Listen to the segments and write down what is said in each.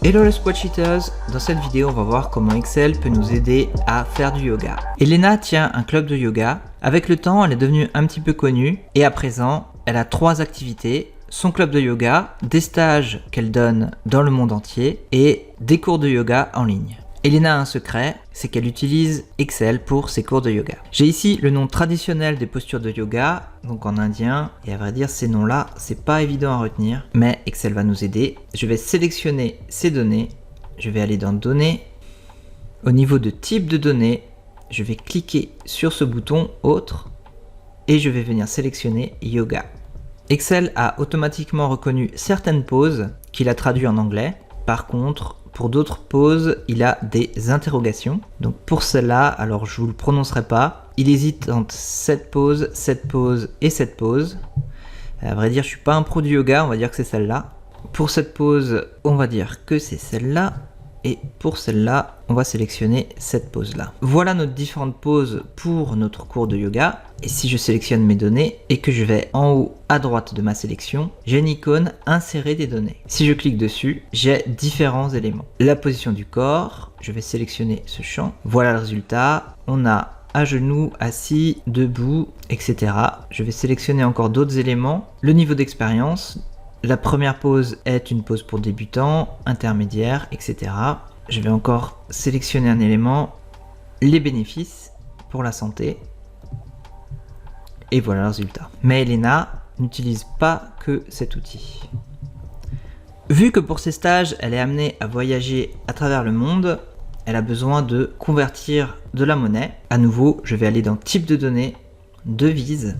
Hello les Squadsheeters, dans cette vidéo on va voir comment Excel peut nous aider à faire du yoga. Elena tient un club de yoga, avec le temps elle est devenue un petit peu connue et à présent elle a 3 activités, son club de yoga, des stages qu'elle donne dans le monde entier et des cours de yoga en ligne. Elena a un secret, c'est qu'elle utilise Excel pour ses cours de yoga. J'ai ici le nom traditionnel des postures de yoga, donc en indien, et à vrai dire ces noms-là, c'est pas évident à retenir, mais Excel va nous aider. Je vais sélectionner ces données, je vais aller dans Données, au niveau de type de données, je vais cliquer sur ce bouton Autre, et je vais venir sélectionner Yoga. Excel a automatiquement reconnu certaines poses qu'il a traduites en anglais, par contre, pour d'autres poses, il a des interrogations. Donc pour celle-là, alors je vous le prononcerai pas. Il hésite entre cette pose et cette pose. À vrai dire, je suis pas un pro du yoga, on va dire que c'est celle-là. Pour cette pose, on va dire que c'est celle-là. Et pour celle-là, on va sélectionner cette pose-là. Voilà nos différentes poses pour notre cours de yoga. Et si je sélectionne mes données et que je vais en haut à droite de ma sélection, j'ai une icône Insérer des données. Si je clique dessus, j'ai différents éléments. La position du corps, je vais sélectionner ce champ. Voilà le résultat. On a à genoux, assis, debout, etc. Je vais sélectionner encore d'autres éléments. Le niveau d'expérience. La première pose est une pose pour débutants, intermédiaire, etc. Je vais encore sélectionner un élément, les bénéfices pour la santé. Et voilà le résultat. Mais Elena n'utilise pas que cet outil. Vu que pour ses stages, elle est amenée à voyager à travers le monde, elle a besoin de convertir de la monnaie. À nouveau, je vais aller dans Type de données, Devises.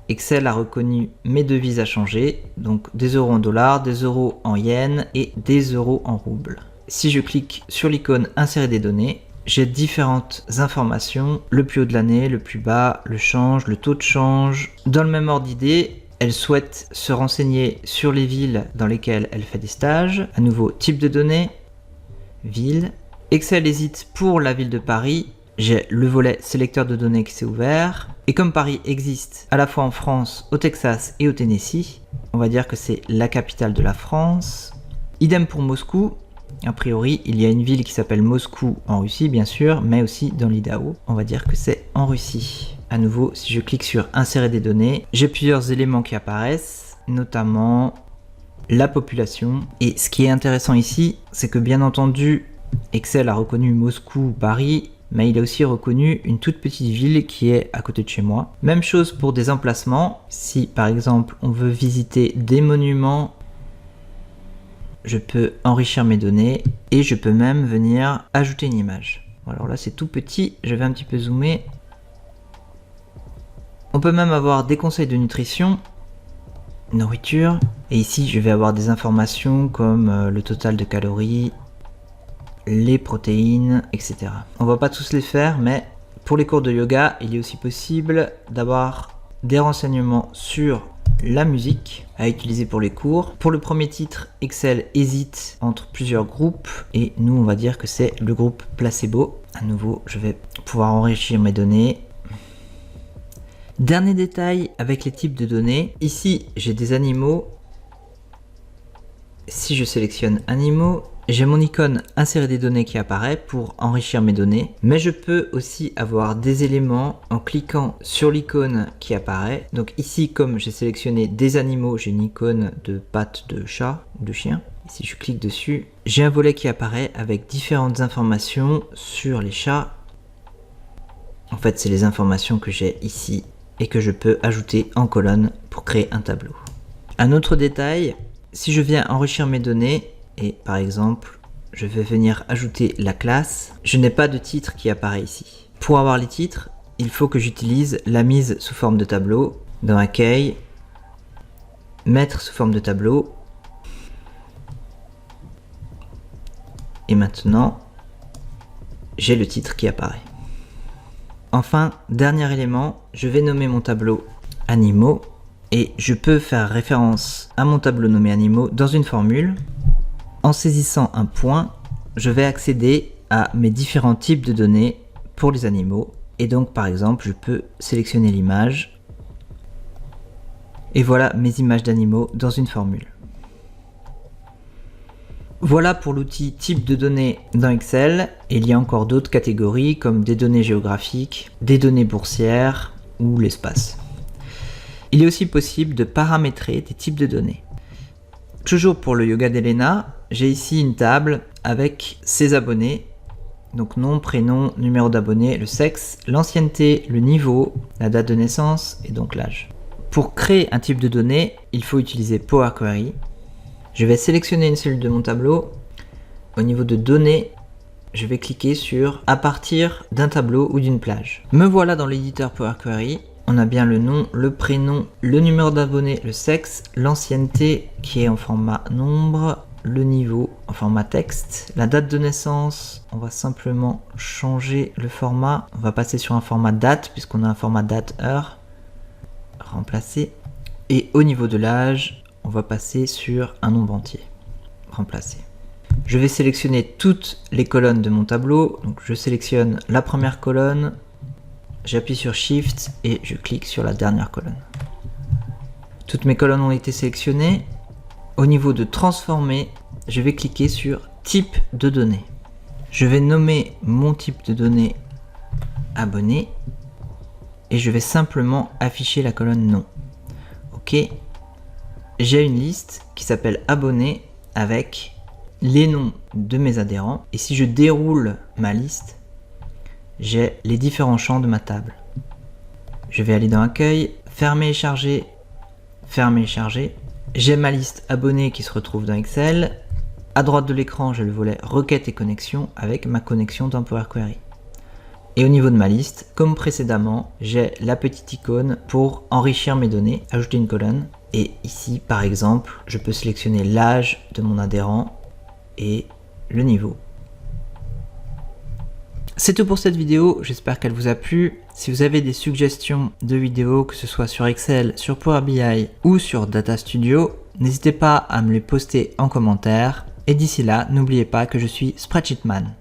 Excel a reconnu mes devises à changer, donc des euros en dollars, des euros en yens et des euros en roubles. Si je clique sur l'icône Insérer des données, j'ai différentes informations, le plus haut de l'année, le plus bas, le change, le taux de change. Dans le même ordre d'idée, elle souhaite se renseigner sur les villes dans lesquelles elle fait des stages. À nouveau, type de données, ville. Excel hésite pour la ville de Paris. J'ai le volet sélecteur de données qui s'est ouvert. Et comme Paris existe à la fois en France, au Texas et au Tennessee, on va dire que c'est la capitale de la France. Idem pour Moscou. A priori, il y a une ville qui s'appelle Moscou en Russie, bien sûr, mais aussi dans l'Idaho. On va dire que c'est en Russie. À nouveau, si je clique sur Insérer des données, j'ai plusieurs éléments qui apparaissent, notamment la population. Et ce qui est intéressant ici, c'est que bien entendu, Excel a reconnu Moscou, Paris, mais il a aussi reconnu une toute petite ville qui est à côté de chez moi. Même chose pour des emplacements. Si par exemple on veut visiter des monuments, je peux enrichir mes données et je peux même venir ajouter une image. Alors là c'est tout petit, je vais un petit peu zoomer. On peut même avoir des conseils de nutrition, nourriture, et ici je vais avoir des informations comme le total de calories, les protéines, etc. On va pas tous les faire, mais pour les cours de yoga, il est aussi possible d'avoir des renseignements sur la musique à utiliser pour les cours. Pour le premier titre, Excel hésite entre plusieurs groupes et nous on va dire que c'est le groupe placebo. À nouveau, je vais pouvoir enrichir mes données. Dernier détail avec les types de données. Ici, j'ai des animaux. Si je sélectionne animaux, j'ai mon icône Insérer des données qui apparaît pour enrichir mes données, mais je peux aussi avoir des éléments en cliquant sur l'icône qui apparaît. Donc ici, comme j'ai sélectionné des animaux, j'ai une icône de pattes de chat ou de chien. Si je clique dessus, j'ai un volet qui apparaît avec différentes informations sur les chats. En fait, c'est les informations que j'ai ici et que je peux ajouter en colonne pour créer un tableau. Un autre détail, si je viens enrichir mes données, et par exemple, je vais venir ajouter la classe. Je n'ai pas de titre qui apparaît ici. Pour avoir les titres, il faut que j'utilise la mise sous forme de tableau. Dans Accueil, mettre sous forme de tableau. Et maintenant, j'ai le titre qui apparaît. Enfin, dernier élément, je vais nommer mon tableau Animaux. Et je peux faire référence à mon tableau nommé Animaux dans une formule. En saisissant un point, je vais accéder à mes différents types de données pour les animaux. Et donc par exemple, je peux sélectionner l'image. Et voilà mes images d'animaux dans une formule. Voilà pour l'outil type de données dans Excel. Et il y a encore d'autres catégories comme des données géographiques, des données boursières ou l'espace. Il est aussi possible de paramétrer des types de données. Toujours pour le yoga d'Elena, j'ai ici une table avec ses abonnés. Donc nom, prénom, numéro d'abonné, le sexe, l'ancienneté, le niveau, la date de naissance et donc l'âge. Pour créer un type de données, il faut utiliser Power Query. Je vais sélectionner une cellule de mon tableau. Au niveau de données, je vais cliquer sur à partir d'un tableau ou d'une plage. Me voilà dans l'éditeur Power Query. On a bien le nom, le prénom, le numéro d'abonné, le sexe, l'ancienneté qui est en format nombre, le niveau en format texte, la date de naissance, on va simplement changer le format. On va passer sur un format date puisqu'on a un format date-heure. Remplacer. Et au niveau de l'âge, on va passer sur un nombre entier. Remplacer. Je vais sélectionner toutes les colonnes de mon tableau. Donc je sélectionne la première colonne. J'appuie sur Shift et je clique sur la dernière colonne. Toutes mes colonnes ont été sélectionnées. Au niveau de transformer, je vais cliquer sur type de données. Je vais nommer mon type de données abonné et je vais simplement afficher la colonne nom. Ok. J'ai une liste qui s'appelle abonnés avec les noms de mes adhérents et si je déroule ma liste, j'ai les différents champs de ma table. Je vais aller dans Accueil, Fermer et charger, Fermer et charger. J'ai ma liste abonnés qui se retrouve dans Excel. À droite de l'écran, j'ai le volet Requêtes et connexions avec ma connexion dans Power Query. Et au niveau de ma liste, comme précédemment, j'ai la petite icône pour enrichir mes données, ajouter une colonne. Et ici, par exemple, je peux sélectionner l'âge de mon adhérent et le niveau. C'est tout pour cette vidéo, j'espère qu'elle vous a plu. Si vous avez des suggestions de vidéos, que ce soit sur Excel, sur Power BI ou sur Data Studio, n'hésitez pas à me les poster en commentaire. Et d'ici là, n'oubliez pas que je suis Spreadsheetman.